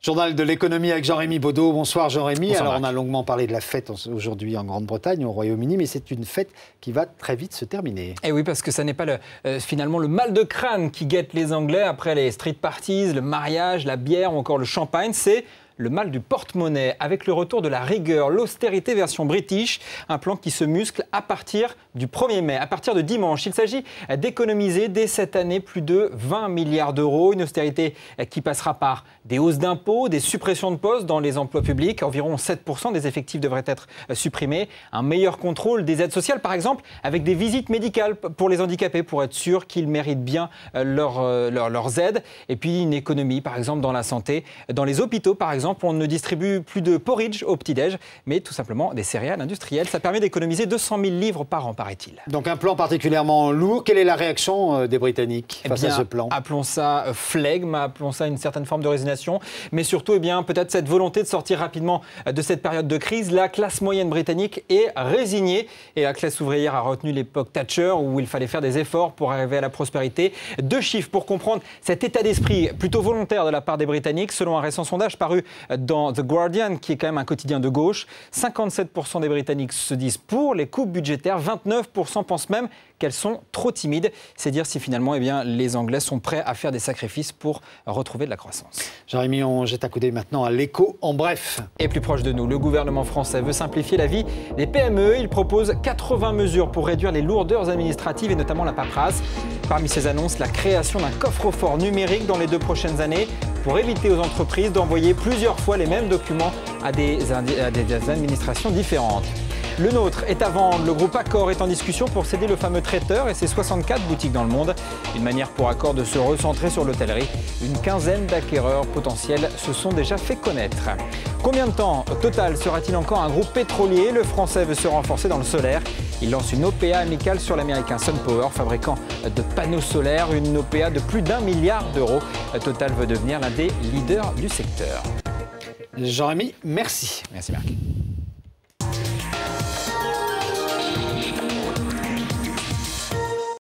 Journal de l'économie avec Jean-Rémy Baudot. Bonsoir Jean-Rémy. Bonsoir, Alors Marc. on a longuement parlé de la fête aujourd'hui en Grande-Bretagne, au Royaume-Uni, mais c'est une fête qui va très vite se terminer. Et oui, parce que ça n'est pas finalement le mal de crâne qui guette les Anglais après les street parties, le mariage, la bière ou encore le champagne, c'est le mal du porte-monnaie, avec le retour de la rigueur, l'austérité version british, un plan qui se muscle à partir du 1er mai, à partir de dimanche. Il s'agit d'économiser dès cette année plus de 20 milliards d'euros, une austérité qui passera par des hausses d'impôts, des suppressions de postes dans les emplois publics, environ 7% des effectifs devraient être supprimés, un meilleur contrôle des aides sociales par exemple, avec des visites médicales pour les handicapés pour être sûr qu'ils méritent bien leurs aides, et puis une économie par exemple dans la santé, dans les hôpitaux par exemple. On ne distribue plus de porridge au petit-déj, mais tout simplement des céréales industrielles. Ça permet d'économiser 200 000 livres par an, paraît-il. Donc un plan particulièrement lourd. Quelle est la réaction des Britanniques face à ce plan? Appelons ça flegme, appelons ça une certaine forme de résignation, mais surtout peut-être cette volonté de sortir rapidement de cette période de crise. La classe moyenne britannique est résignée et la classe ouvrière a retenu l'époque Thatcher où il fallait faire des efforts pour arriver à la prospérité. 2 chiffres pour comprendre cet état d'esprit plutôt volontaire de la part des Britanniques. Selon un récent sondage paru dans The Guardian, qui est quand même un quotidien de gauche, 57% des Britanniques se disent pour les coupes budgétaires, 29% pensent même qu'elles sont trop timides. C'est dire si finalement les Anglais sont prêts à faire des sacrifices pour retrouver de la croissance. Jérémy, on jette un coup d'œil maintenant à l'écho en bref. Et plus proche de nous, le gouvernement français veut simplifier la vie des PME. Il propose 80 mesures pour réduire les lourdeurs administratives et notamment la paperasse. Parmi ces annonces, la création d'un coffre-fort numérique dans les 2 prochaines années pour éviter aux entreprises d'envoyer plusieurs fois les mêmes documents à des administrations différentes. Le nôtre est à vendre. Le groupe Accor est en discussion pour céder le fameux traiteur et ses 64 boutiques dans le monde. Une manière pour Accor de se recentrer sur l'hôtellerie. Une quinzaine d'acquéreurs potentiels se sont déjà fait connaître. Combien de temps Total sera-t-il encore un groupe pétrolier? Le français veut se renforcer dans le solaire. Il lance une OPA amicale sur l'américain SunPower, fabricant de panneaux solaires. Une OPA de plus d'1 milliard d'euros. Total veut devenir l'un des leaders du secteur. Jean-Rémy, merci. Merci Marc.